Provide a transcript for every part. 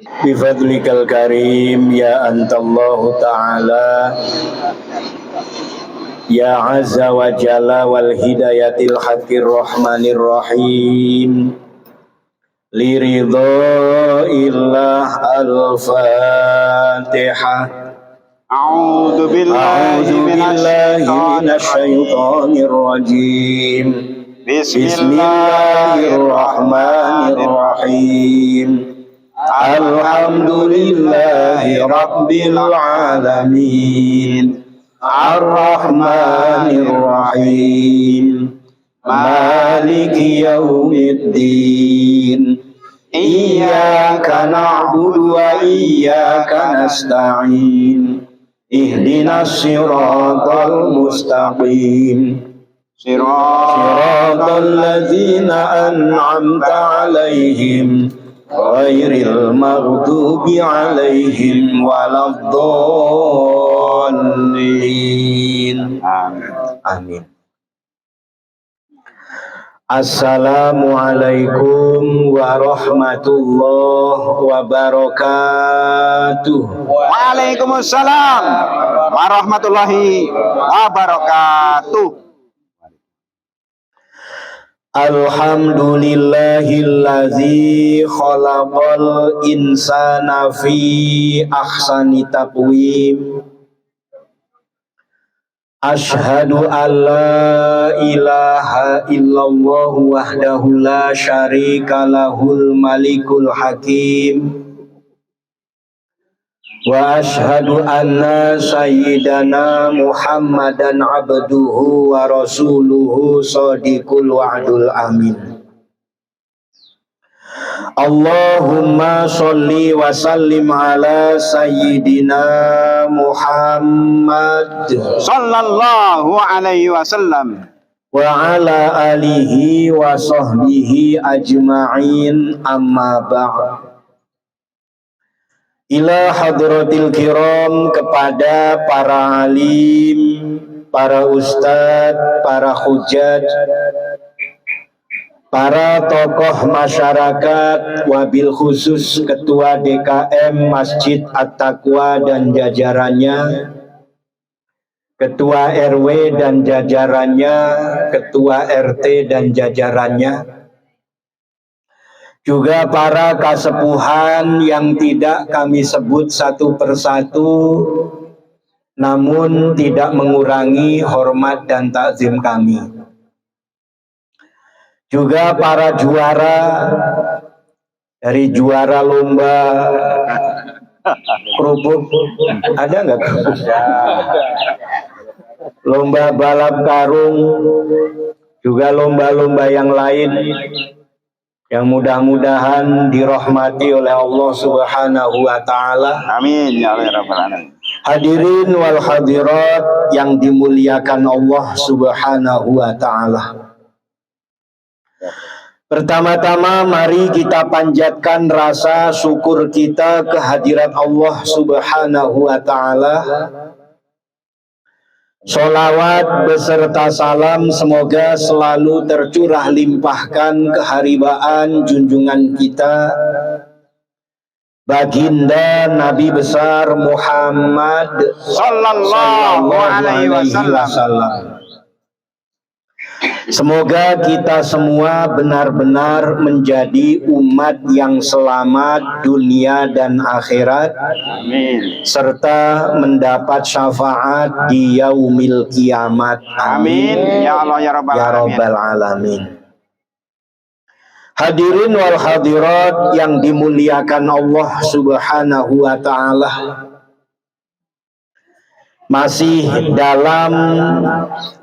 Bifadlikal karim ya antallahu ta'ala ya azza wa jalla wal hidayatil haqqir rahmanir rahim li ridhaillah al-fatihah. A'udzu billahi minasy syaithanir rajim. Bismillahirrahmanirrahim. Alhamdulillahi rabbil alamin. Ar-Rahmanir Rahim. Maliki yaumiddin. Iyyaka na'budu wa iyyaka nasta'in. Ihdinas siratal mustaqim. Siratal ladzina an'amta 'alaihim ghairil maghdubi 'alaihim waladdallin. Amin. Assalamualaikum warahmatullahi wabarakatuh. Waalaikumsalam warahmatullahi wabarakatuh. Alhamdulillahillazi khalaqal insana fi ahsani taqwim. Ashhadu an la ilaha illallah wahdahu la syarika lahul malikul hakim. Wa ashhadu anna sayyidana Muhammadan abduhu wa rasuluhu shadiqul wa'dul amin. Allahumma sholli wa sallim ala sayyidina Muhammad sallallahu alaihi wasallam wa ala alihi wa sahbihi ajma'in, amma ba'd. Ila hadratil kiram, kepada para alim, para ustadz, para hujjaj, para tokoh masyarakat, wabil khusus Ketua DKM Masjid At-Taqwa dan jajarannya, Ketua RW dan jajarannya, Ketua RT dan jajarannya, juga para kasepuhan yang tidak kami sebut satu persatu, namun tidak mengurangi hormat dan takzim kami. Juga para juara dari juara lomba kerupuk, ada nggak kerupuk? Lomba balap karung, juga lomba-lomba yang lain, yang mudah-mudahan dirahmati oleh Allah Subhanahu wa taala. Amin ya rabbal alamin. Hadirin wal hadirat yang dimuliakan Allah Subhanahu wa taala. Pertama-tama mari kita panjatkan rasa syukur kita kehadirat Allah Subhanahu wa taala. Sholawat beserta salam semoga selalu tercurah limpahkan keharibaan junjungan kita Baginda Nabi besar Muhammad sallallahu alaihi wasallam. Semoga kita semua benar-benar menjadi umat yang selamat dunia dan akhirat. Amin. Serta mendapat syafaat di yaumil kiamat. Amin ya Allah ya rabbal alamin. Hadirin wal hadirat yang dimuliakan Allah Subhanahu wa taala. Masih dalam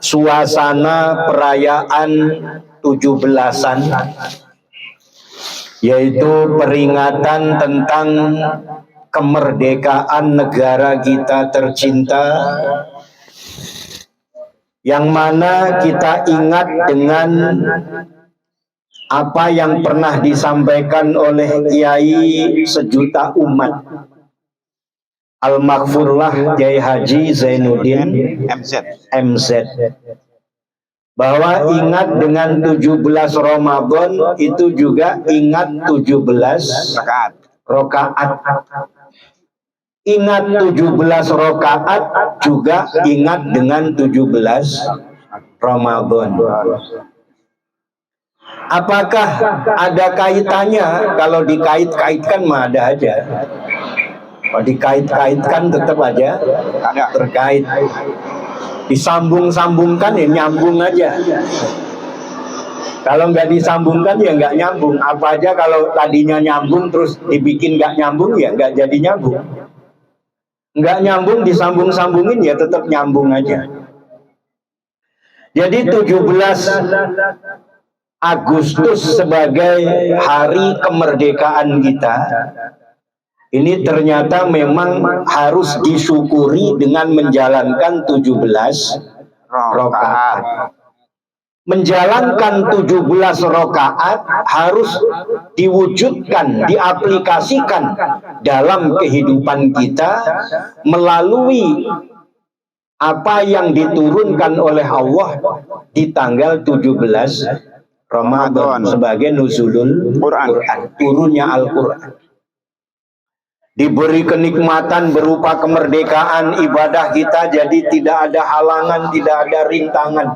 suasana perayaan 17-an, yaitu peringatan tentang kemerdekaan negara kita tercinta, yang mana kita ingat dengan apa yang pernah disampaikan oleh Kiai sejuta umat, Al-Maghfurlah Kiai Haji Zainuddin MZ, bahwa ingat dengan 17 Ramadan itu juga ingat 17 rakaat. Ingat 17 rakaat juga ingat dengan 17 Ramadan. Apakah ada kaitannya? Kalau dikait-kaitkan mah ada aja. Kalau dikait-kaitkan tetap aja terkait. Disambung-sambungkan ya nyambung aja. Kalau nggak disambungkan ya nggak nyambung. Apa aja kalau tadinya nyambung terus dibikin nggak nyambung ya nggak jadi nyambung. Nggak nyambung disambung-sambungin ya tetap nyambung aja. Jadi 17 Agustus sebagai hari kemerdekaan kita ini ternyata memang harus disyukuri dengan menjalankan 17 rakaat. Menjalankan 17 rakaat harus diwujudkan, diaplikasikan dalam kehidupan kita melalui apa yang diturunkan oleh Allah di tanggal 17 Ramadan sebagai nuzulul Quran, turunnya Al-Quran. Diberi kenikmatan berupa kemerdekaan ibadah kita, jadi tidak ada halangan, tidak ada rintangan.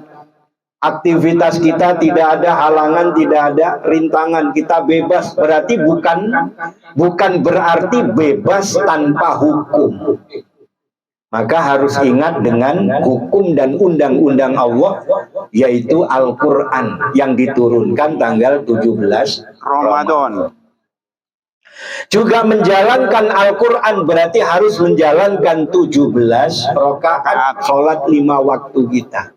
Aktivitas kita tidak ada halangan, tidak ada rintangan. Kita bebas, berarti bukan berarti bebas tanpa hukum. Maka harus ingat dengan hukum dan undang-undang Allah, yaitu Al-Quran yang diturunkan tanggal 17 Ramadan. Juga menjalankan Al-Quran berarti harus menjalankan 17 rakaat sholat 5 waktu kita.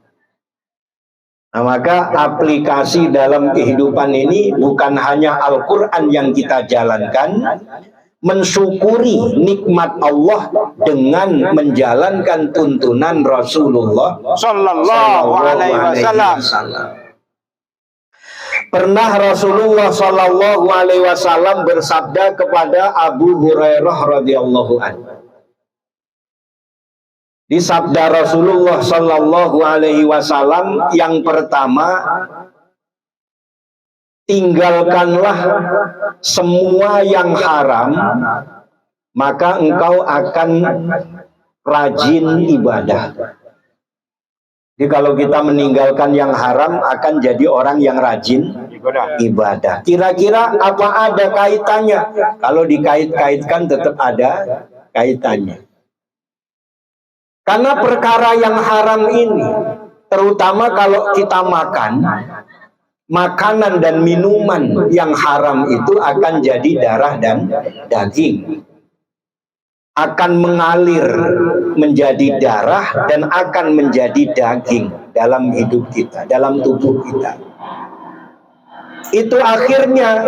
Nah, maka aplikasi dalam kehidupan ini bukan hanya Al-Quran yang kita jalankan, mensyukuri nikmat Allah dengan menjalankan tuntunan Rasulullah Sallallahu Alaihi Wasallam. Pernah Rasulullah Sallallahu Alaihi Wasallam bersabda kepada Abu Hurairah radhiyallahu anhu. Di sabda Rasulullah Sallallahu Alaihi Wasallam yang pertama, tinggalkanlah semua yang haram, maka engkau akan rajin ibadah. Jadi kalau kita meninggalkan yang haram akan jadi orang yang rajin ibadah. Kira-kira apa ada kaitannya? Kalau dikait-kaitkan tetap ada kaitannya. Karena perkara yang haram ini, terutama kalau kita makan, makanan dan minuman yang haram itu akan jadi darah dan daging. Akan mengalir menjadi darah dan akan menjadi daging dalam hidup kita, dalam tubuh kita. Itu akhirnya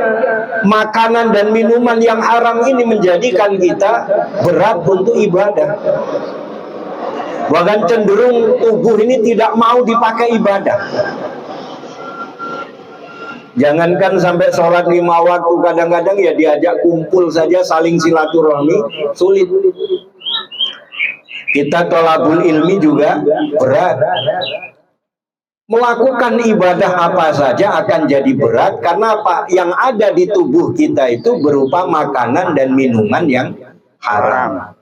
makanan dan minuman yang haram ini menjadikan kita berat untuk ibadah. Bahkan cenderung tubuh ini tidak mau dipakai ibadah. Jangankan sampai sholat 5 waktu, kadang-kadang ya diajak kumpul saja saling silaturahmi sulit. Kita thalabul ilmi juga berat. Melakukan ibadah apa saja akan jadi berat karena apa? Yang ada di tubuh kita itu berupa makanan dan minuman yang haram.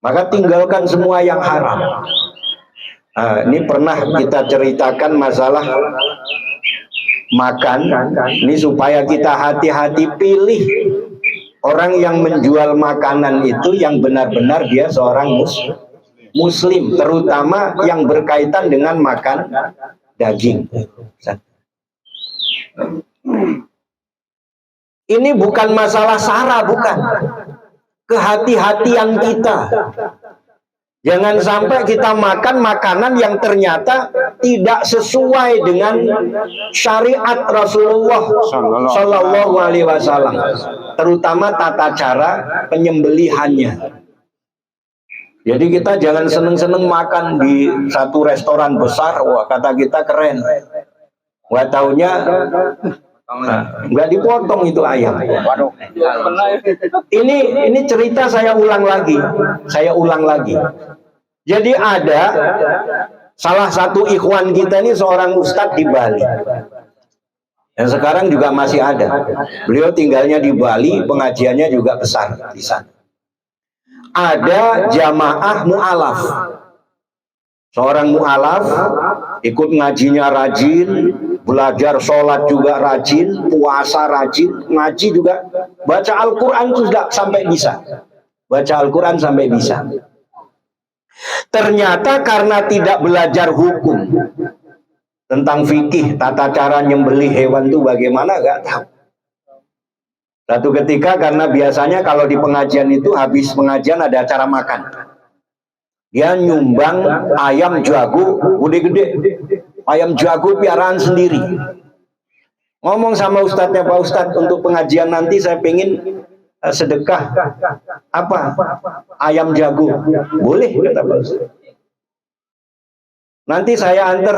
Maka tinggalkan semua yang haram. Nah, ini pernah kita ceritakan masalah makan. Ini supaya kita hati-hati, pilih orang yang menjual makanan itu yang benar-benar dia seorang muslim, terutama yang berkaitan dengan makan daging. Ini bukan masalah sara, bukan. Kehati-hatian kita. Jangan sampai kita makan makanan yang ternyata tidak sesuai dengan syariat Rasulullah Sallallahu Alaihi Wasallam, terutama tata cara penyembelihannya. Jadi kita jangan seneng-seneng makan di satu restoran besar, wah kata kita keren. Wah taunya nggak dipotong itu ayam. Ini cerita saya ulang lagi. Jadi ada salah satu ikhwan kita ini seorang ustadz di Bali. Yang sekarang juga masih ada. Beliau tinggalnya di Bali, pengajiannya juga besar di sana. Ada jamaah mu'alaf. Seorang mu'alaf ikut ngajinya rajin, belajar sholat juga rajin, puasa rajin, ngaji juga, baca Al-Quran sudah sampai bisa. Baca Al-Quran sampai bisa. Ternyata karena tidak belajar hukum tentang fikih, tata cara nyembelih hewan itu bagaimana, gak tahu. Satu ketika, karena biasanya kalau di pengajian itu habis pengajian ada acara makan, dia nyumbang ayam jago gede-gede, ayam jago piaraan sendiri. Ngomong sama ustadznya, Pak Ustadz, untuk pengajian nanti saya pengen sedekah apa ayam jago. Boleh, kata Pak Ustadz. Nanti saya antar.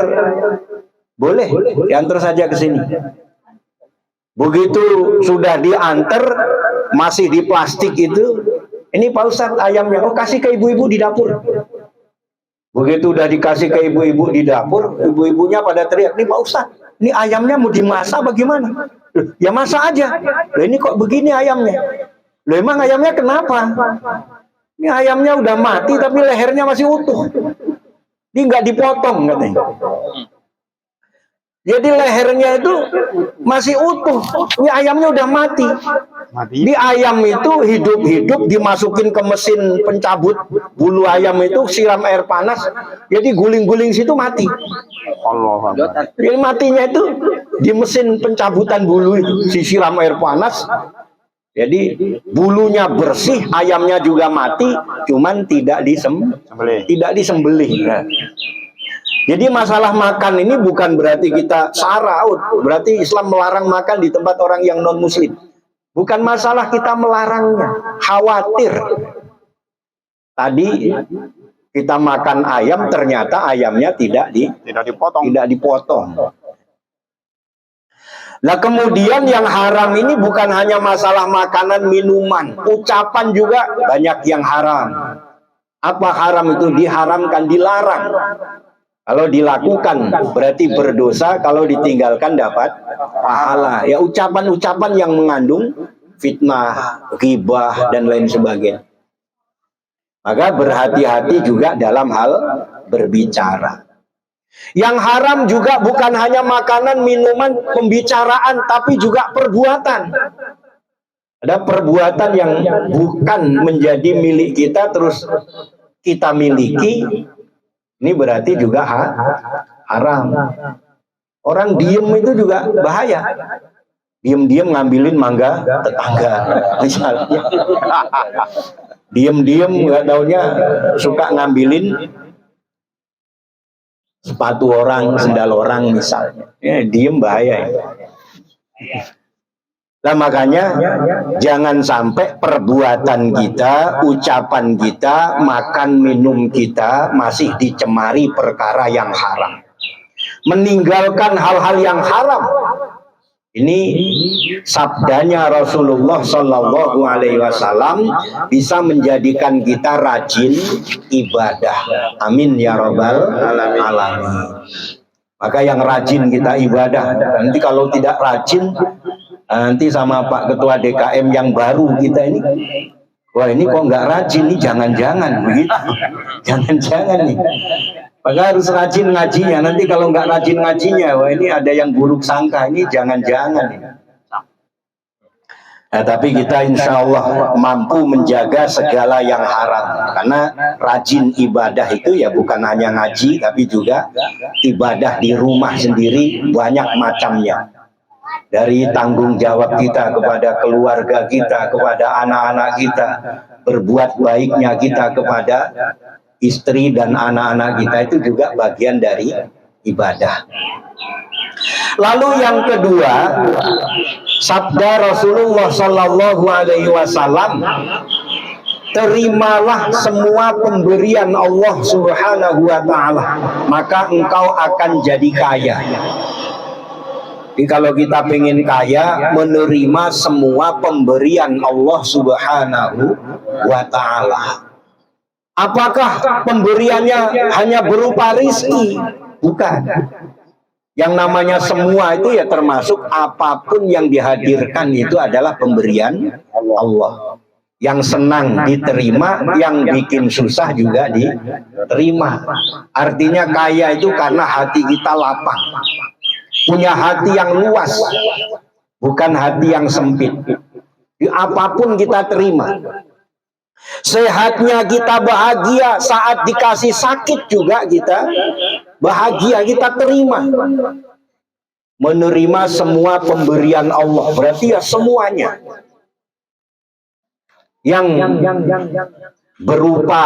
Boleh, diantar saja ke sini. Begitu sudah diantar, masih di plastik itu, ini Pak Ustadz ayamnya, oh kasih ke ibu-ibu di dapur. Begitu udah dikasih ke ibu-ibu di dapur, ibu-ibunya pada teriak, ini Pak Ustadz, ini ayamnya mau dimasak bagaimana? Ya masak aja. Loh, ini kok begini ayamnya? Loh, emang ayamnya kenapa? Ini ayamnya udah mati tapi lehernya masih utuh. Ini nggak dipotong katanya. Jadi lehernya itu masih utuh. Ini ayamnya udah mati. Di ayam itu hidup-hidup dimasukin ke mesin pencabut bulu ayam itu, siram air panas. Jadi guling-guling situ mati. Allah. Jadi matinya itu di mesin pencabutan bulu itu, disiram air panas. Jadi bulunya bersih, ayamnya juga mati, cuman tidak disembelih. Nah. Jadi masalah makan ini bukan berarti kita saraut, berarti Islam melarang makan di tempat orang yang non muslim. Bukan masalah kita melarangnya, khawatir. Tadi kita makan ayam, ternyata ayamnya tidak dipotong. Nah kemudian yang haram ini bukan hanya masalah makanan, minuman, ucapan juga banyak yang haram. Apa haram itu? Diharamkan, dilarang. Kalau dilakukan berarti berdosa, kalau ditinggalkan dapat pahala. Ya ucapan-ucapan yang mengandung fitnah, ghibah dan lain sebagainya. Maka berhati-hati juga dalam hal berbicara. Yang haram juga bukan hanya makanan, minuman, pembicaraan, tapi juga perbuatan. Ada perbuatan yang bukan menjadi milik kita terus kita miliki. Ini berarti juga haram. Orang diem itu juga bahaya. Diem-diem ngambilin mangga tetangga, misalnya. Diem-diem nggak taunya suka ngambilin sepatu orang, sendal orang misalnya. Ya, diem bahaya. Nah makanya jangan sampai perbuatan kita, ucapan kita, makan minum kita masih dicemari perkara yang haram. Meninggalkan hal-hal yang haram. Ini sabdanya Rasulullah Shallallahu Alaihi Wasallam bisa menjadikan kita rajin ibadah. Amin ya Rabbal Alamin. Maka yang rajin kita ibadah. Nanti kalau tidak rajin, nanti sama Pak Ketua DKM yang baru kita ini, wah ini kok nggak rajin nih, jangan-jangan begitu, jangan-jangan nih. Maka harus rajin ngajinya. Nanti kalau nggak rajin ngajinya, wah ini ada yang buruk sangka, ini jangan-jangan. Nah, tapi kita insya Allah mampu menjaga segala yang haram. Karena rajin ibadah itu ya bukan hanya ngaji, tapi juga ibadah di rumah sendiri banyak macamnya. Dari tanggung jawab kita kepada keluarga kita, kepada anak-anak kita, berbuat baiknya kita kepada istri dan anak-anak kita, itu juga bagian dari ibadah. Lalu yang kedua, sabda Rasulullah Sallallahu Alaihi Wasallam, terimalah semua pemberian Allah Subhanahu Wa Taala, maka engkau akan jadi kaya. Jadi kalau kita pengen kaya, menerima semua pemberian Allah Subhanahu Wa Taala. Apakah pemberiannya hanya berupa rizki? Bukan. Yang namanya semua itu ya termasuk apapun yang dihadirkan itu adalah pemberian Allah. Yang senang diterima, yang bikin susah juga diterima. Artinya kaya itu karena hati kita lapang. Punya hati yang luas, bukan hati yang sempit. Apapun kita terima. Sehatnya kita bahagia, saat dikasih sakit juga kita bahagia, kita terima. Menerima semua pemberian Allah, berarti ya semuanya. Yang berupa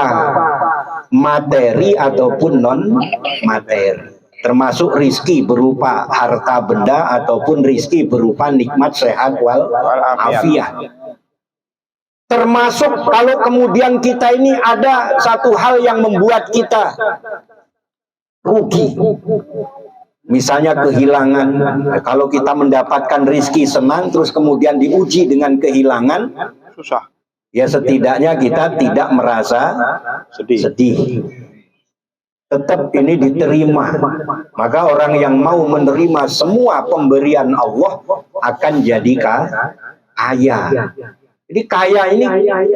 materi ataupun non materi, termasuk rizki berupa harta benda ataupun rizki berupa nikmat sehat wal afiat. Termasuk kalau kemudian kita ini ada satu hal yang membuat kita rugi, misalnya kehilangan. Kalau kita mendapatkan rizki senang terus kemudian diuji dengan kehilangan, Susah. ya setidaknya kita tidak merasa sedih. Tetap ini diterima. Maka orang yang mau menerima semua pemberian Allah akan jadi kaya. Jadi kaya ini,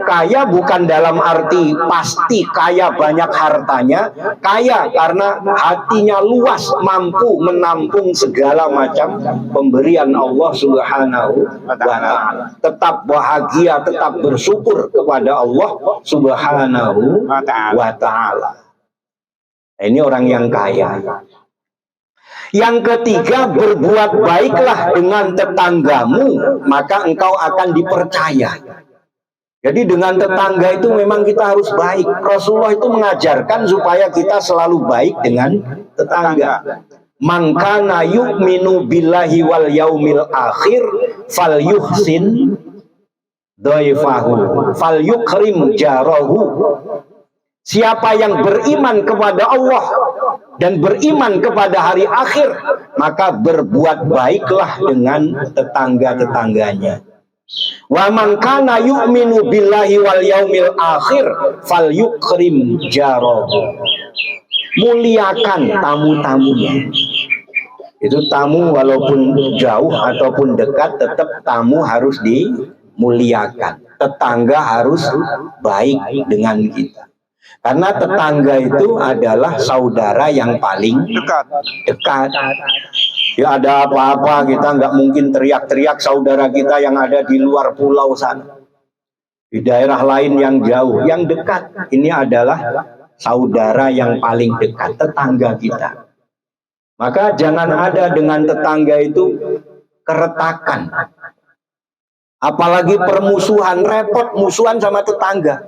kaya bukan dalam arti pasti kaya banyak hartanya. Kaya karena hatinya luas, mampu menampung segala macam pemberian Allah Subhanahu wa ta'ala. Tetap bahagia, tetap bersyukur kepada Allah Subhanahu wa ta'ala. Ini orang yang kaya. Yang ketiga, berbuat baiklah dengan tetanggamu, maka engkau akan dipercaya. Jadi dengan tetangga itu memang kita harus baik. Rasulullah itu mengajarkan supaya kita selalu baik dengan tetangga. Man kana yu'minu billahi wal yaumil akhir falyuhsin dhaifahu falyukrim jarahu. Siapa yang beriman kepada Allah dan beriman kepada hari akhir, maka berbuat baiklah dengan tetangga-tetangganya. Wa man kana yu'minu billahi wal yaumil akhir falyukrim jarahu. Muliakan tamu-tamunya. Itu tamu walaupun jauh ataupun dekat, tetap tamu harus dimuliakan. Tetangga harus baik dengan kita. Karena tetangga itu adalah saudara yang paling dekat. Ya ada apa-apa kita nggak mungkin teriak-teriak saudara kita yang ada di luar pulau sana, di daerah lain yang jauh. Yang dekat ini adalah saudara yang paling dekat, tetangga kita. Maka jangan ada dengan tetangga itu keretakan. Apalagi permusuhan, repot musuhan sama tetangga.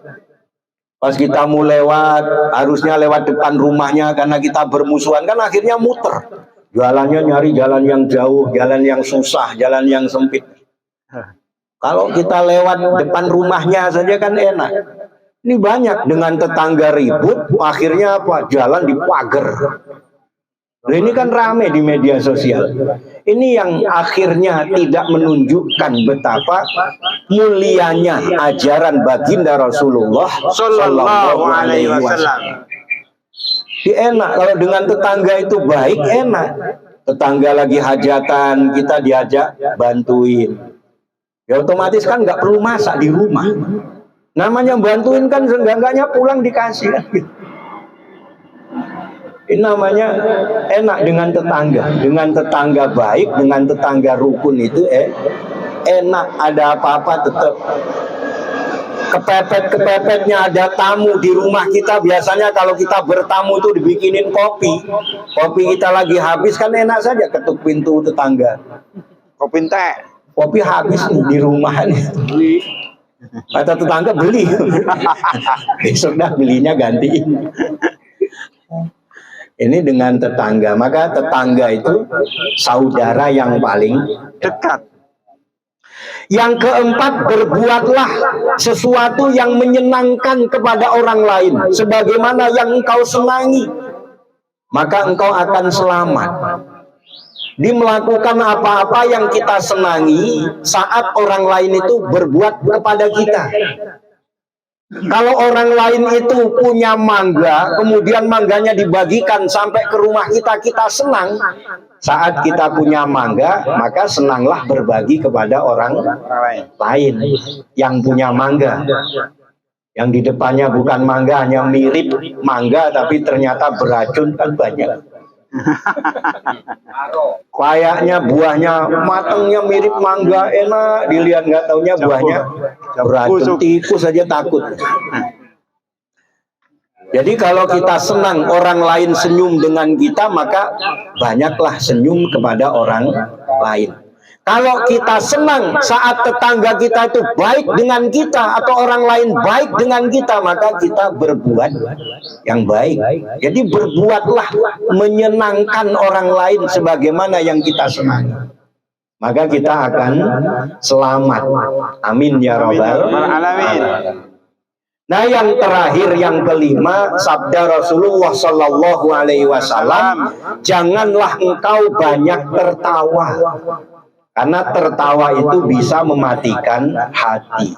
Pas kita mau lewat, harusnya lewat depan rumahnya, karena kita bermusuhan kan akhirnya muter. Jalannya nyari jalan yang jauh, jalan yang susah, jalan yang sempit. Kalau kita lewat depan rumahnya saja kan enak. Ini banyak dengan tetangga ribut, akhirnya apa? Jalan dipagar. Nah, ini kan rame di media sosial. Ini yang akhirnya tidak menunjukkan betapa mulianya ajaran baginda Rasulullah Sallallahu Alaihi Wasallam. Enak kalau dengan tetangga itu baik, enak. Tetangga lagi hajatan, kita diajak bantuin. Ya otomatis kan nggak perlu masak di rumah. Namanya bantuin kan seenggak-enggaknya pulang dikasih kan. Ini namanya enak dengan tetangga baik, dengan tetangga rukun itu enak. Ada apa-apa tetap kepepet-kepepetnya ada tamu di rumah kita. Biasanya kalau kita bertamu itu dibikinin kopi kita lagi habis kan enak saja ketuk pintu tetangga. Kopi habis nih di rumah nih. Kata tetangga beli. Besok dah belinya gantiin. Ini dengan tetangga. Maka tetangga itu saudara yang paling dekat. Yang keempat, berbuatlah sesuatu yang menyenangkan kepada orang lain sebagaimana yang engkau senangi, maka engkau akan selamat. Di melakukan apa-apa yang kita senangi saat orang lain itu berbuat kepada kita. Kalau orang lain itu punya mangga, kemudian mangganya dibagikan sampai ke rumah kita, kita senang. Saat kita punya mangga, maka senanglah berbagi kepada orang lain yang punya mangga. Yang di depannya bukan mangga, hanya mirip mangga, tapi ternyata beracun, kan banyak. Kayaknya buahnya matangnya mirip mangga, enak, dilihat nggak taunya buahnya beracun, tikus saja takut. Jadi kalau kita senang orang lain senyum dengan kita, maka banyaklah senyum kepada orang lain. Kalau kita senang saat tetangga kita itu baik dengan kita atau orang lain baik dengan kita, maka kita berbuat yang baik. Jadi berbuatlah menyenangkan orang lain sebagaimana yang kita senangi. Maka kita akan selamat. Amin ya rabbal alamin. Nah, yang terakhir, yang kelima, sabda Rasulullah Sallallahu Alaihi Wasallam, janganlah engkau banyak tertawa. Karena tertawa itu bisa mematikan hati.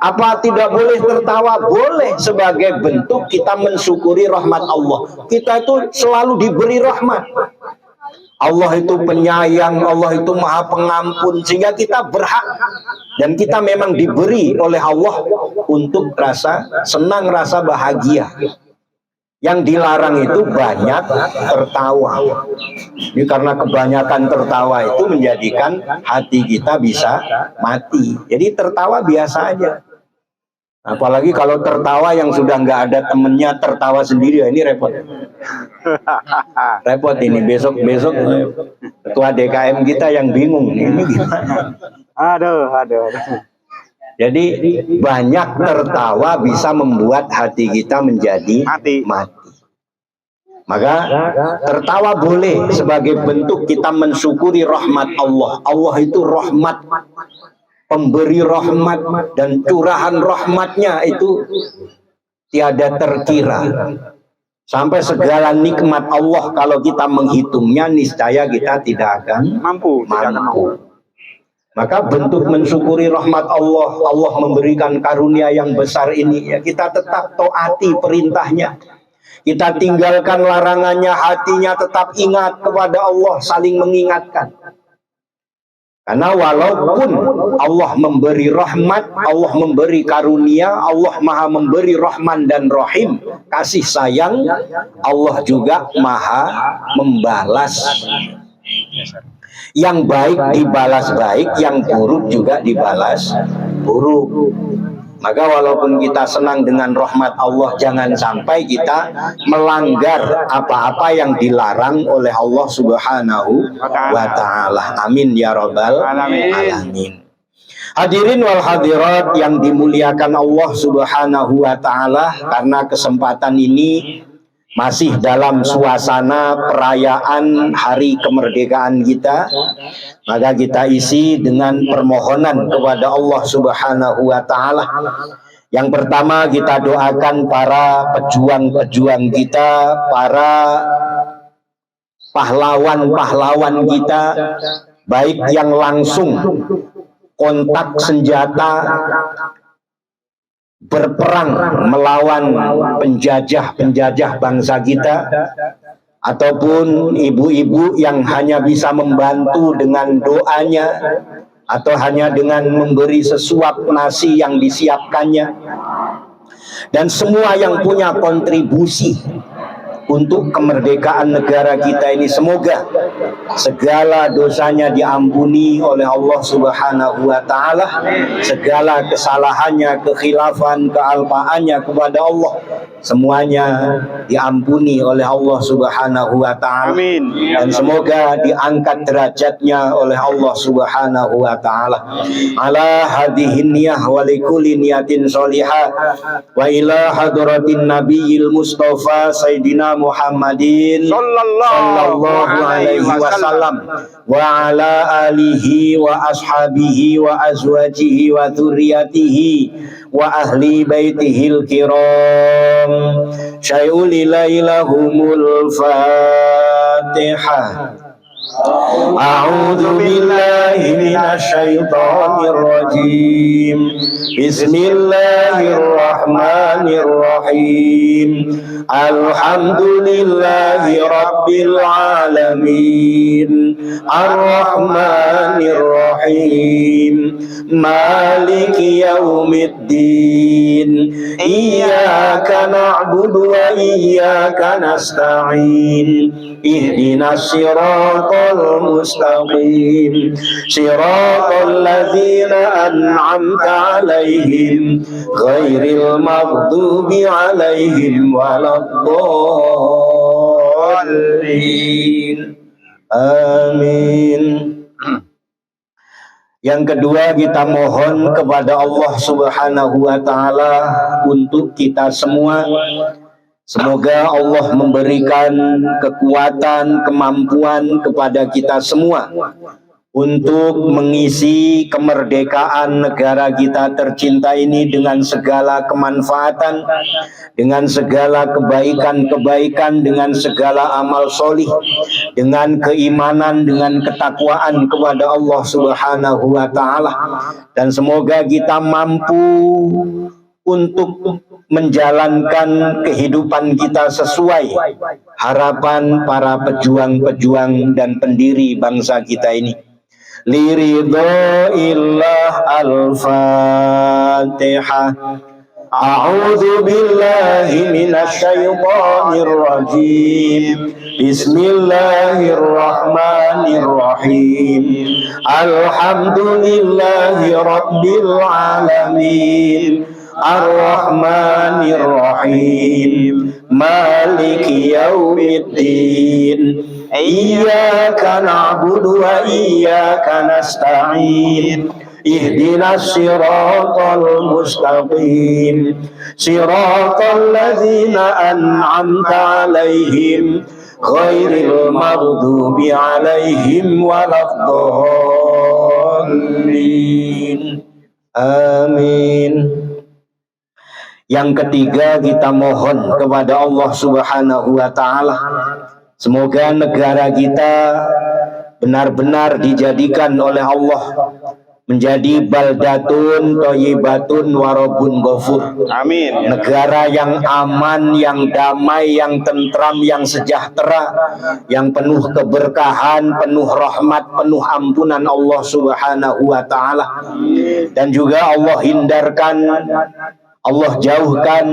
Apa tidak boleh tertawa? Boleh, sebagai bentuk kita mensyukuri rahmat Allah. Kita itu selalu diberi rahmat. Allah itu penyayang, Allah itu maha pengampun, sehingga kita berhak dan kita memang diberi oleh Allah untuk rasa senang, rasa bahagia. Yang dilarang itu banyak tertawa. Ini karena kebanyakan tertawa itu menjadikan hati kita bisa mati. Jadi tertawa biasa aja. Apalagi kalau tertawa yang sudah nggak ada temennya, tertawa sendiri, ini repot. Repot ini, besok ketua DKM kita yang bingung. Ini gimana? Aduh. Jadi banyak tertawa bisa membuat hati kita menjadi mati. Maka tertawa boleh sebagai bentuk kita mensyukuri rahmat Allah. Allah itu rahmat, pemberi rahmat, dan curahan rahmatnya itu tiada terkira. Sampai segala nikmat Allah kalau kita menghitungnya, niscaya kita tidak akan mampu. Maka bentuk mensyukuri rahmat Allah, Allah memberikan karunia yang besar ini, ya kita tetap taati perintahnya. Kita tinggalkan larangannya, hatinya tetap ingat kepada Allah, saling mengingatkan. Karena walaupun Allah memberi rahmat, Allah memberi karunia, Allah maha memberi rahman dan rahim, kasih sayang, Allah juga maha membalas. Yang baik dibalas baik, yang buruk juga dibalas buruk. Maka walaupun kita senang dengan rahmat Allah, jangan sampai kita melanggar apa-apa yang dilarang oleh Allah Subhanahu wa ta'ala. Amin ya rabbal alamin. Hadirin wal hadirat yang dimuliakan Allah Subhanahu wa ta'ala, karena kesempatan ini masih dalam suasana perayaan hari kemerdekaan kita, maka kita isi dengan permohonan kepada Allah Subhanahu wa ta'ala. Yang pertama, kita doakan para pejuang-pejuang kita, para pahlawan-pahlawan kita, baik yang langsung kontak senjata berperang melawan penjajah bangsa kita, ataupun ibu-ibu yang hanya bisa membantu dengan doanya atau hanya dengan memberi sesuap nasi yang disiapkannya, dan semua yang punya kontribusi untuk kemerdekaan negara kita ini. Semoga segala dosanya diampuni oleh Allah Subhanahu wa ta'ala, segala kesalahannya, kekhilafan, kealpaannya kepada Allah, semuanya diampuni oleh Allah Subhanahu wa ta'ala. Amin. Dan semoga diangkat derajatnya oleh Allah Subhanahu wa ta'ala. Ala hadihin niyah wa likulli niyatin sholihah wa ila hadratin nabiyil mustafa sayyidina Muhammadin sallallahu alaihi wasallam wa ala alihi wa ashabihi wa azwajihi wa dzurriyyatihi wa ahli baitihil kiram. Syai'ul ilailahumul Fatihah. A'udzu billahi minasyaitonir rajim. Bismillahirrahmanirrahim. Alhamdulillahi rabbil alamin. Ar-Rahmanir Rahim. Maliki yaumiddin. Iyyaka na'budu wa iyyaka nasta'in. Ihdinas siratal mustaqim. Siratal ladzina an'amta 'alaihim ghairil maghdubi 'alaihim waladdallin. Amin. Yang kedua, kita mohon kepada Allah Subhanahu wa taala untuk kita semua, semoga Allah memberikan kekuatan, kemampuan kepada kita semua untuk mengisi kemerdekaan negara kita tercinta ini dengan segala kemanfaatan, dengan segala kebaikan-kebaikan, dengan segala amal solih, dengan keimanan, dengan ketakwaan kepada Allah Subhanahu wa taala. Dan semoga kita mampu untuk menjalankan kehidupan kita sesuai harapan para pejuang-pejuang dan pendiri bangsa kita ini. Liridhaillah al-Fatihah. A'udzu billahi minasyaitonir rajim. Bismillahirrahmanirrahim. Alhamdulillahi rabbil alamin. Ar-Rahmanir Rahim. Maliki yaumiddin. Iyyaka na'budu wa iyyaka nasta'in. Ihdinas siratal mustaqim. Siratal ladzina an'amta 'alaihim ghairil maghdubi 'alaihim waladdallin. Amin. Yang ketiga, kita mohon kepada Allah Subhanahu wa taala, semoga negara kita benar-benar dijadikan oleh Allah menjadi baldatun thayyibatun warabun ghafur. Amin. Negara yang aman, yang damai, yang tentram, yang sejahtera, yang penuh keberkahan, penuh rahmat, penuh ampunan Allah Subhanahu wa taala. Dan juga Allah hindarkan, Allah jauhkan,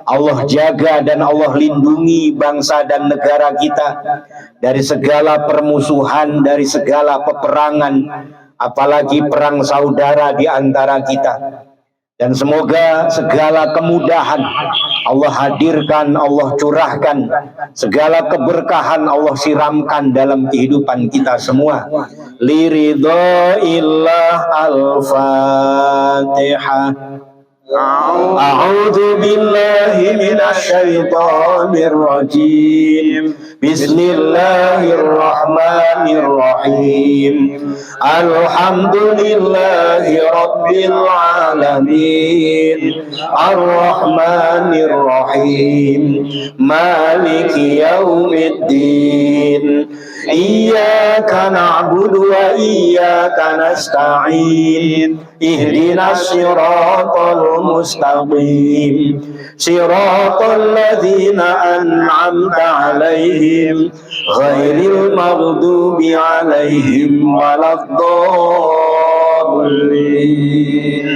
Allah jaga dan Allah lindungi bangsa dan negara kita dari segala permusuhan, dari segala peperangan, apalagi perang saudara di antara kita. Dan semoga segala kemudahan Allah hadirkan, Allah curahkan, segala keberkahan Allah siramkan dalam kehidupan kita semua. Liridhaillah al-Fatihah. A'udzu billahi minasyaitonir rajim. Bismillahirrahmanirrahim. Alhamdulillahi rabbil alamin. Ar-Rahmanir Rahim. Maliki yaumiddin. Iyyaka na'budu wa iyyaka nasta'in. Ihdinas siratal mustaqim. Siratal ladzina an'amta 'alaihim ghairil maghdubi 'alaihim waladdallin.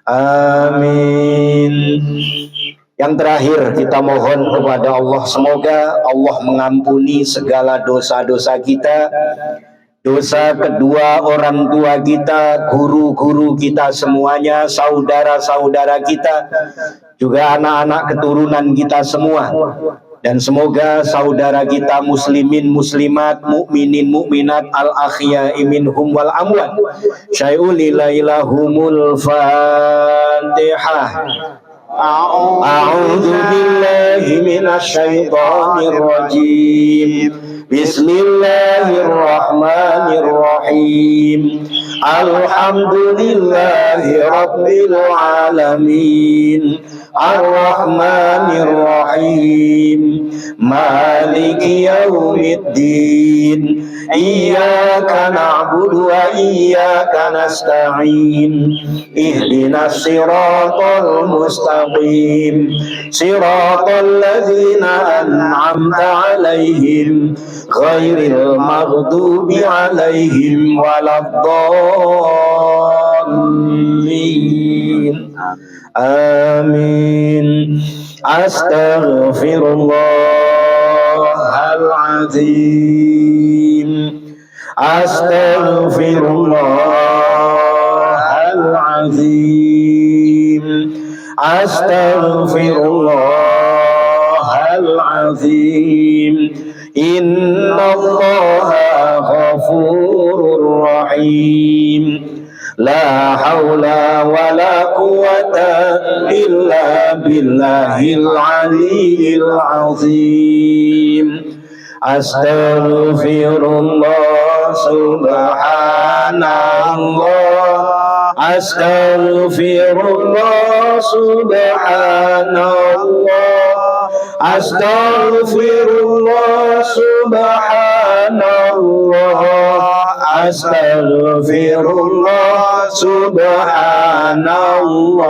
Amin. Yang terakhir, kita mohon kepada Allah, semoga Allah mengampuni segala dosa-dosa kita, dosa kedua orang tua kita, guru-guru kita semuanya, saudara-saudara kita, juga anak-anak keturunan kita semua. Dan semoga saudara kita muslimin, muslimat, mukminin, mukminat, al-akhya'i minhum wal amwat syai'ul ilailahumul Fatihah. A'udzu billahi minasyaitonir rajim. Bismillahirrahmanirrahim. Alhamdulillahi rabbil alamin. Ar-Rahmanir Rahim. Maliki yaumiddin. Iyyaka na'budu wa iyyaka nasta'in. Ihdinas siratal mustaqim. Siratal ladzina an'amta 'alaihim ghairil maghdubi 'alaihim waladdallin. Amin. Astaghfirullahaladzim. Astaghfirullahaladzim. Astaghfirullahaladzim. Innallaha ghafurur rahim. La haula wa la quwata illa billahil aliyyil azim. Astaghfirullah subhanallah. Astaghfirullah subhanallah. Astaghfirullah subhanallah. Astaghfirullah subhanallah.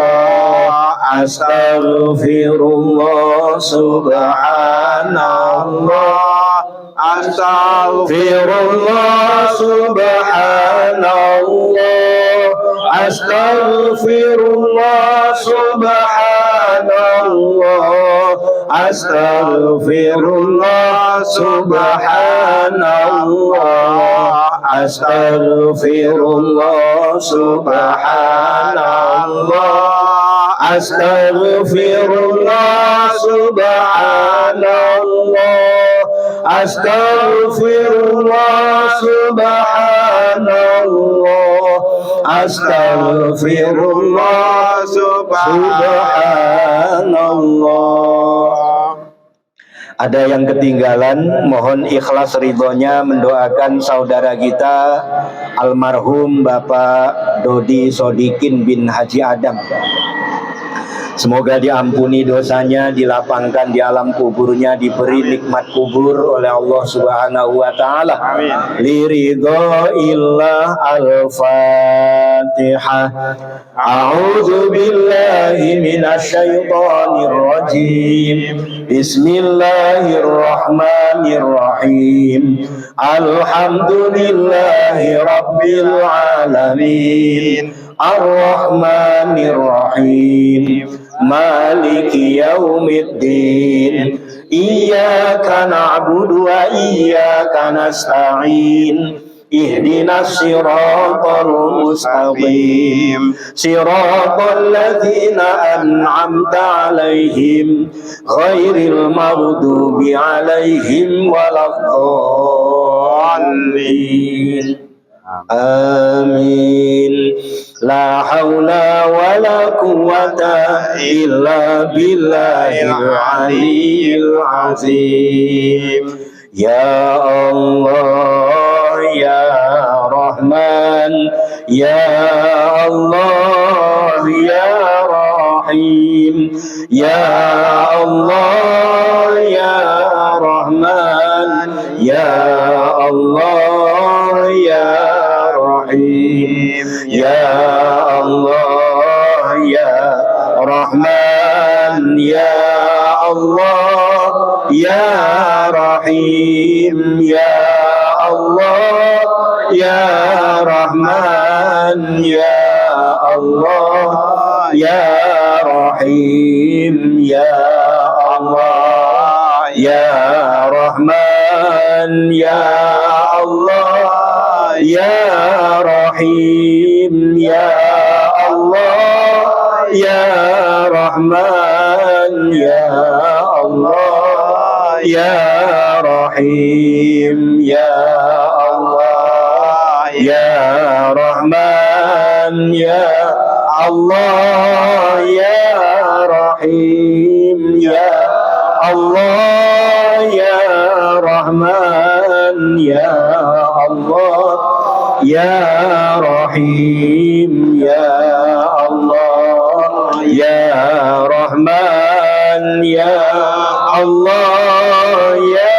Astaghfirullah subhanallah. Astaghfirullah subhanallah. Astaghfirullah subhanallah. Astaghfirullah subhanallah. Astaghfirullah subhanallah. Astaghfirullah subhanallah. Astaghfirullah subhanallah. Astaghfirullah subhanallah. Ada yang ketinggalan, mohon ikhlas ridhonya mendoakan saudara kita almarhum Bapak Dodi Sodikin bin Haji Adam. Semoga diampuni dosanya, dilapangkan di alam kuburnya, diberi nikmat kubur oleh Allah Subhanahu wa taala. Amin. Liridhaillah al-Fatihah. A'udzu billahi minasyaitonir rajim. Bismillahirrahmanirrahim. Alhamdulillahi rabbil alamin. Ar-Rahmanir-Rahim. Maliki yaumiddin. Iyyaka na'budu wa iyyaka nasta'in. Ihdinas siratal mustaqim. Siratal ladzina an'amta 'alaihim ghairil maghdubi 'alaihim waladdallin. Amin. La haula wa la quwata illa billahil aliyyil azim. Ya Allah, ya Rahman, ya Allah, ya Rahim, ya Allah, ya Rahman, ya Allah, ya Rahim, ya Allah, ya Rahman, ya Allah, ya Rahim, ya Allah, ya Rahman, ya Allah, ya Rahim, ya Allah, ya Rahman, ya Allah, ya Rahim, ya Allah, ya Rahman, ya Allah, ya Rahim, ya Allah, ya Rahman, ya Allah, ya Rahim, ya Allah, ya Rahman, ya Allah, ya Rahim, ya Allah, ya Rahman, ya Allah, ya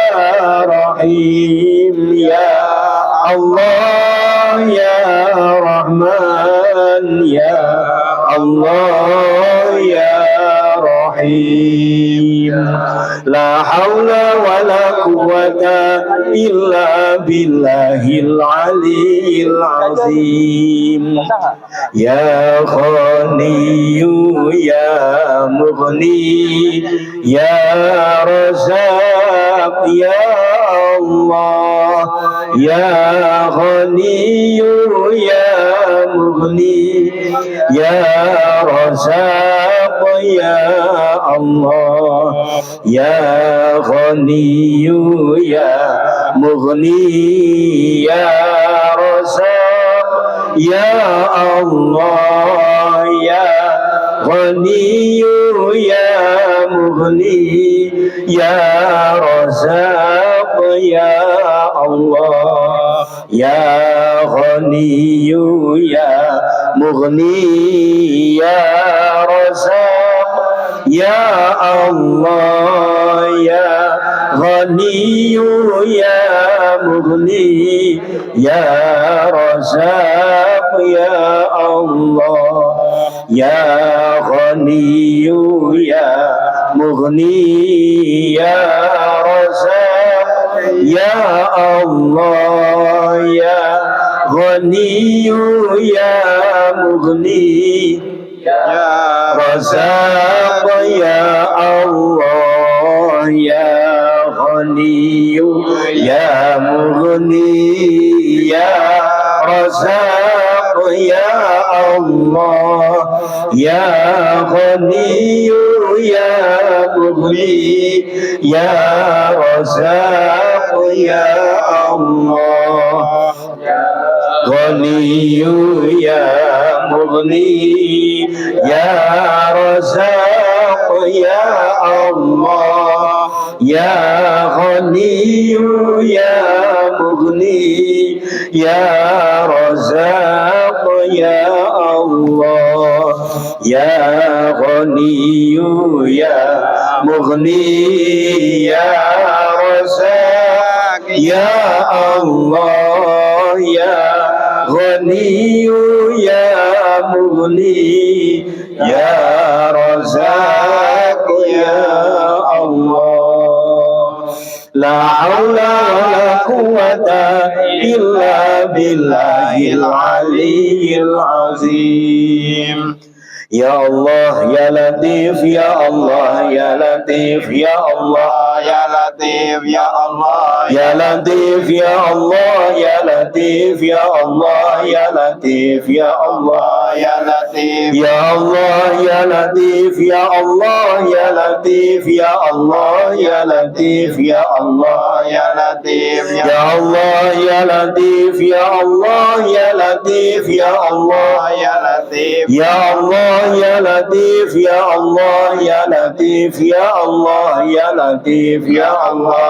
Rahim, ya Allah ya Rahim. La haula wa la quwwata illa billahil aliyyil azim. Ya Ghaniyyu ya Mughni ya Razzaq ya Allah. Ya Ghaniyyu ya Mughni ya Razzaq ya Allah. Ya Ghaniyyu ya Mughni ya Razzaq ya Allah. Ya Ghaniyyu ya Mughni ya Razzaq ya Allah. Ya Ghaniyyu ya Mughni ya Razzaq ya Allah. Ya Ghaniyyu ya Mughni ya Razzaq ya Allah. Ya Ghaniyyu ya Mughni ya Razzaq ya Allah. Ya Ghaniyyu ya Mughni ya Razzaq ya Allah. Ya Ghaniyyu ya Mughni ya Razzaq ya Allah. Ya Ghaniyyu ya Mughni ya Razzaq ya Allah. Ghaniyyu ya Mughni ya Razzaq ya Allah. Ya Ghaniyyu ya Mughni ya Razzaq ya Allah. Ya Ghaniyyu ya Mughni ya Razzaq ya Allah. Ya Ghaniyyu ya Mughni ya Razzaq ya Allah. La haula wa la quwwata illa billahil aliyyil azim. Ya Allah ya Latif ya Allah ya Latif ya Allah Ya Latif ya Allah ya Latif ya Allah ya Latif ya Allah ya Latif ya Allah Ya Latif ya Allah ya Latif ya Allah ya Latif ya Allah ya Latif ya Allah Ya Latif ya Allah ya Latif ya Allah ya Latif ya Allah Ya Latif ya Allah ya Latif ya Allah ya Latif ya Allah ya Latif ya Allah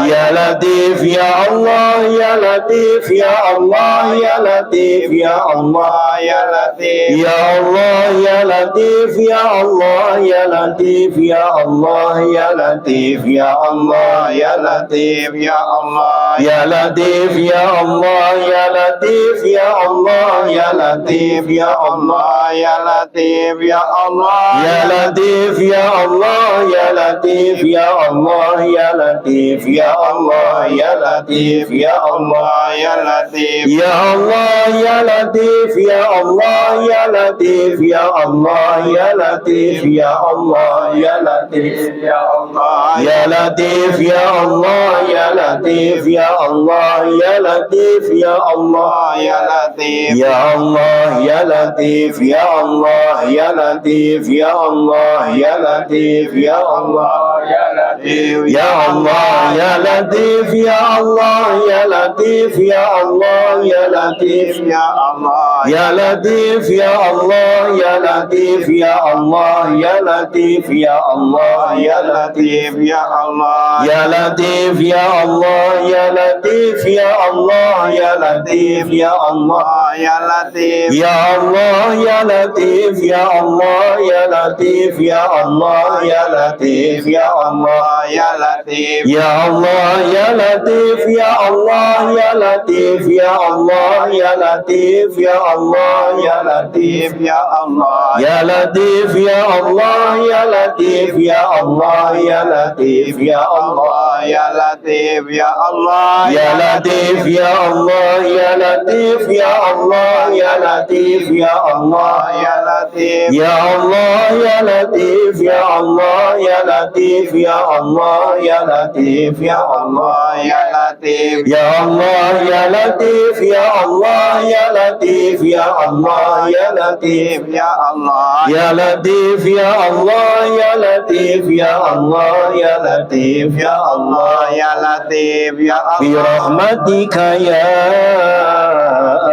Ya Latif ya Allah ya Latif ya Allah ya Latif ya Allah ya Latif ya Allah Ya Latif ya Allah ya Latif ya Allah ya Latif ya Allah ya Latif ya Allah Ya Latif ya Allah ya Latif ya Allah ya Latif ya Allah ya Latif ya Allah Ya Latif ya Allah ya Latif ya Allah ya Latif ya Allah ya Latif ya Allah ya Latif ya Allah Ya Latif ya Allah ya Latif ya Allah ya Latif ya Allah ya Latif ya Allah ya Latif ya Allah ya Latif ya Allah ya Latif ya Allah ya Latif ya Allah Ya Latif ya Allah ya Latif ya Allah ya Latif ya Allah ya Latif ya Allah Ya Latif ya Allah ya Latif ya Allah ya Latif ya Allah ya Latif ya Allah ya Latif ya Allah ya Latif ya Allah, ya Latif ya Allah, ya Latif ya Allah, ya Latif ya Allah, ya Latif ya Allah, ya Latif ya Allah, ya Latif, ya Allah, ya Latif ya Allah, ya Latif ya Allah, ya Latif ya Allah, ya Latif, ya Allah, ya Latif ya Allah, ya Latif ya Allah, ya Latif ya Allah, ya Latif ya Allah, ya Latif ya Allah, ya Latif ya Allah, ya Latif ya Allah, ya Latif, ya Allah, ya Latif ya Allah, ya Latif ya Allah, ya Latif ya Allah, ya Latif, ya Allah, ya Latif ya Allah, ya Latif ya Allah, ya Latif ya Allah, ya Latif, ya Allah, ya Latif ya Allah, ya Latif ya Allah, ya Latif ya Allah, ya Latif ya Allah, ya Latif ya Allah, ya Latif ya Allah, ya Latif, ya bi Allah, rahmatika ya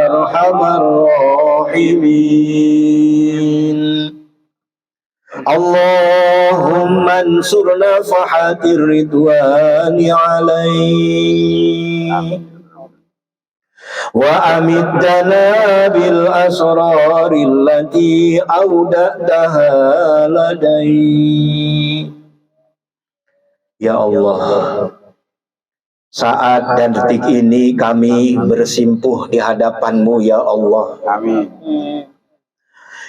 arhamar rahimin. Allahumma ansurna fahatir ridwani alaih wa amiddana bil asraril lati awda'taha ladai. Ya Allah, saat dan detik ini kami bersimpuh di hadapan-Mu ya Allah. amin,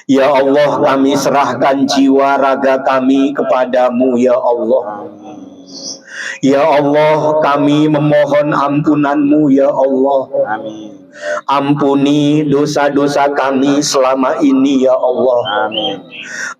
Ya Allah, kami serahkan jiwa raga kami kepadamu ya Allah. Ya Allah, kami memohon ampunan-Mu ya Allah. amin, Ampuni dosa-dosa kami selama ini ya Allah. amin,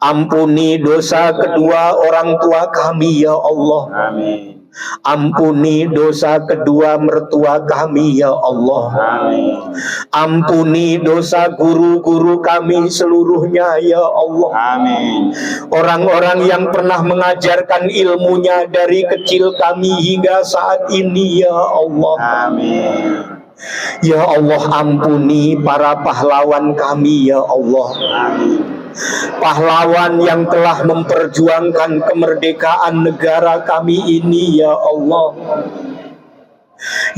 Ampuni dosa kedua orang tua kami ya Allah. amin, Ampuni dosa kedua mertua kami ya Allah. amin, Ampuni dosa guru-guru kami seluruhnya ya Allah. amin, Orang-orang yang pernah mengajarkan ilmunya dari kecil kami hingga saat ini ya Allah. amin, Ya Allah, ampuni para pahlawan kami ya Allah. amin, Pahlawan yang telah memperjuangkan kemerdekaan negara kami ini ya Allah.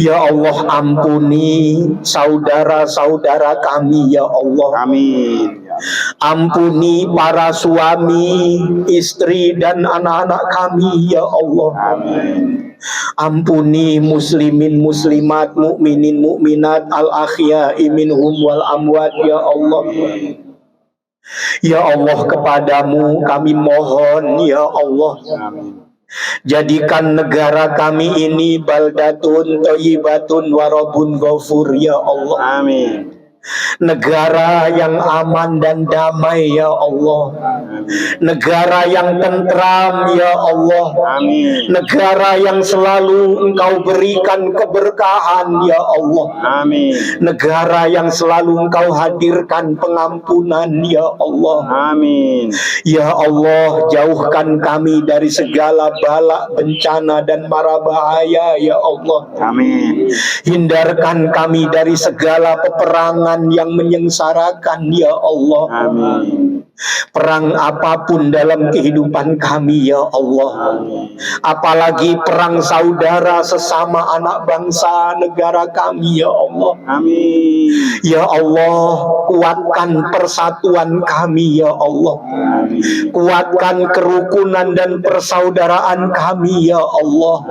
Ya Allah, ampuni saudara-saudara kami ya Allah. amin, Ampuni para suami, istri dan anak-anak kami ya Allah. amin, Ampuni muslimin muslimat, mukminin mukminat, al ahya'i minhum wal amwat ya Allah. Ya Allah, kepadamu kami mohon ya Allah, amin, jadikan negara kami ini baldatun thayyibatun warabun ghafur ya Allah. amin, Negara yang aman dan damai ya Allah. Negara yang tentram ya Allah. amin, Negara yang selalu Engkau berikan keberkahan ya Allah. amin, Negara yang selalu Engkau hadirkan pengampunan ya Allah. amin, Ya Allah, jauhkan kami dari segala bala, bencana dan mara bahaya ya Allah. amin, Hindarkan kami dari segala peperangan yang menyengsarakan ya Allah. amin, Perang apapun dalam kehidupan kami ya Allah. Apalagi perang saudara sesama anak bangsa negara kami ya Allah. amin, Ya Allah, kuatkan persatuan kami ya Allah. amin, Kuatkan kerukunan dan persaudaraan kami ya Allah.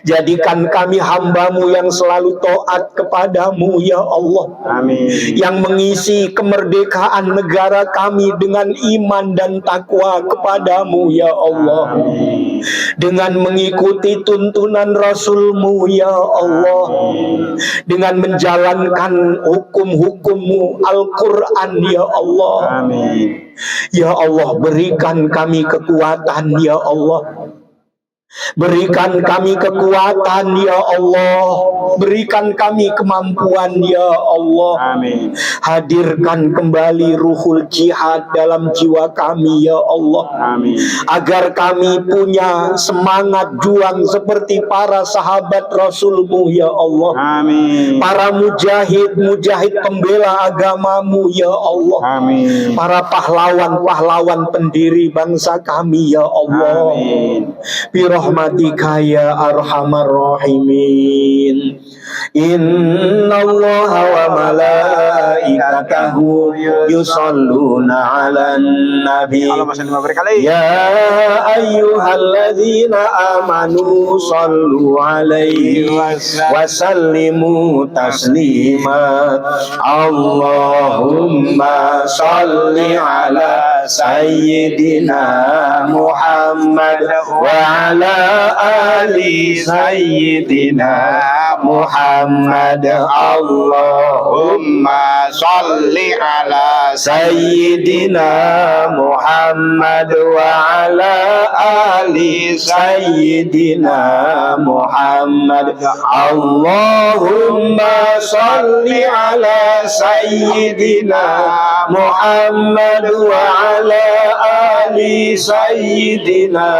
Jadikan kami hamba-Mu yang selalu taat kepadamu ya Allah. amin, Yang mengisi kemerdekaan negara kami dengan iman dan takwa kepadamu ya Allah. Dengan mengikuti tuntunan Rasul-Mu ya Allah. Dengan menjalankan hukum-hukum-Mu Al-Quran ya Allah. amin, Ya Allah, berikan kami kekuatan ya Allah. Berikan kami kekuatan ya Allah, berikan kami kemampuan ya Allah. Amin. Hadirkan kembali ruhul jihad dalam jiwa kami ya Allah. Amin. Agar kami punya semangat juang seperti para sahabat Rasul-Mu ya Allah. Amin. Para mujahid pembela agamamu ya Allah. Amin. Para pahlawan pendiri bangsa kami ya Allah. Amin. Birahmatika ya arhamar rahimin. Innallaha wa malaikatahu yusalluna 'alan nabi. Ya ayyuhalladzina amanu sallu 'alaihi wa sallimu taslima. Allahumma salli 'ala sayyidina Muhammad wa 'ala ali sayyidina Muhammad. Allahumma salli ala sayyidina Muhammad wa ala ali sayyidina Muhammad. Allahumma salli ala sayyidina Muhammad wa ala ali sayyidina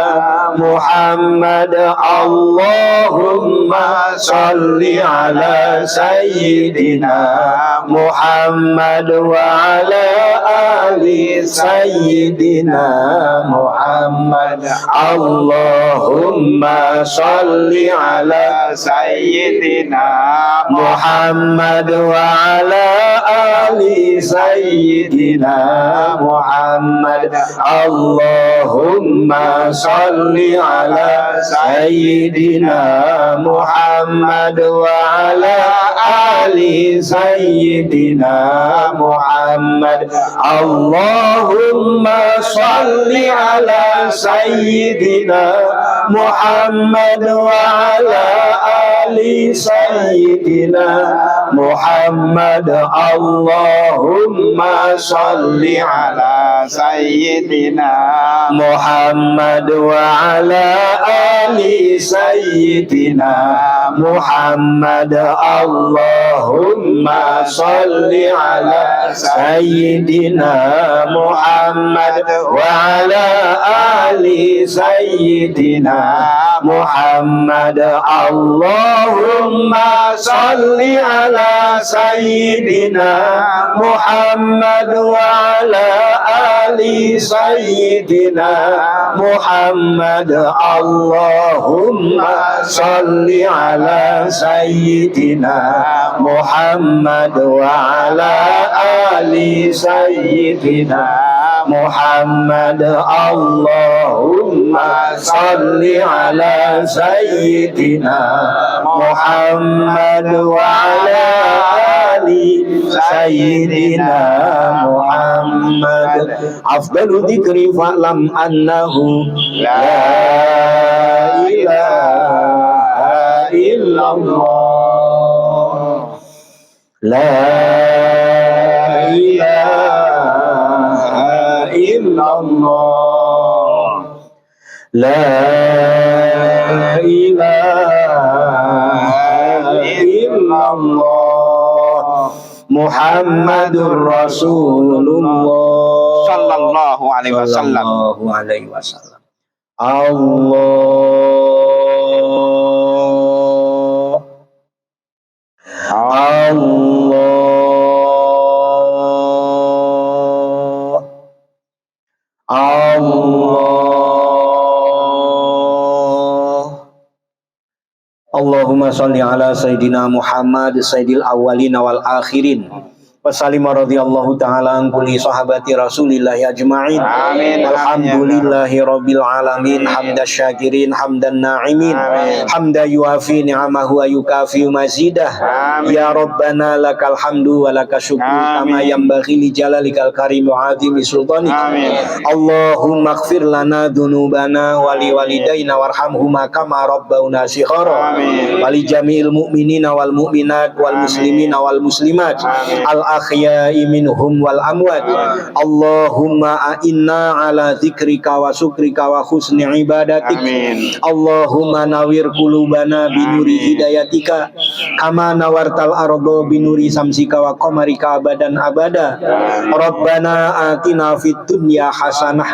Muhammad. Allahumma salli ala sayyidina Muhammad wa ala ali sayyidina Muhammad. Allahumma salli ala sayyidina Muhammad wa ala ali sayyidina Muhammad. Allahumma salli ala sayyidina Muhammad wa ala ali sayyidina Muhammad. Allahumma salli ala sayyidina Muhammad wa ala ali sayyidina Muhammad. Allahumma salli ala sayyidina Muhammad wa ala ali sayyidina Muhammad. Allahumma salli ala sayyidina Muhammad wa ala ali sayyidina Muhammad. Allahumma salli ala sayyidina Muhammad wa ala ali sayyidina Muhammad. Allahumma salli ala sayyidina Muhammad wa ala ali sayyidina Muhammad. Allahumma salli ala sayyidina Muhammad wa ala ali sayyidina Muhammad. Afdalu dzikri fa'lam annahu la ilaha illallah. La ilaha illallah. La ilaha illallah. Muhammadur Rasulullah sallallahu alaihi wasallam. Allahumma salli ala sayyidina Muhammad sayyidil awwalin wal akhirin. Wasallim radhiyallahu ta'ala an kulli sahabati Rasulillah ajma'in. Amin. Alhamdulillahi rabbil alamin. Hamdan syakirin, hamdan na'imin. Hamdan yuafi ni'amahu wa yukafi mazidah. Ya Rabbana lakal hamdu wa lakal syukru kama yanbaghi li jalalikal karim wa azimi sultanik. Allahumma ighfir lana dhunubana wa li walidayna warhamhuma kama rabbauna shighara. Wa li jami'il mu'minina wal mu'minat wal muslimina wal muslimat al ahya'i minhum wal amwat. Allahumma a'inna ala dzikrika wa syukrika wa husni ibadatik. Amin. Allahumma nawir qulubana binuri hidayatika kama nawartal ardo binuri samsika wa qamarika abadan abada. Rabbana atina fid dunya hasanah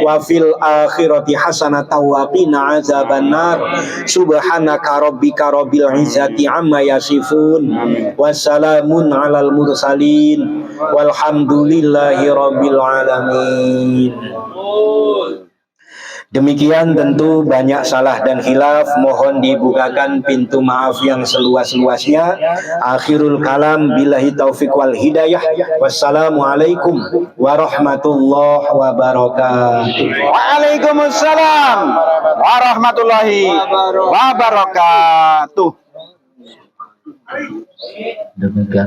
wa fil akhirati hasanah wa qina azabannar. Subhanaka rabbika rabbil izzati amma yasifun. Wassalamun alal mursalin walhamdulillahi rabbil alamin. Demikian tentu banyak salah dan khilaf, mohon dibukakan pintu maaf yang seluas-luasnya. Akhirul kalam billahi taufik wal hidayah. Wassalamualaikum warahmatullahi wabarakatuh. Waalaikumsalam warahmatullahi wabarakatuh. Demikian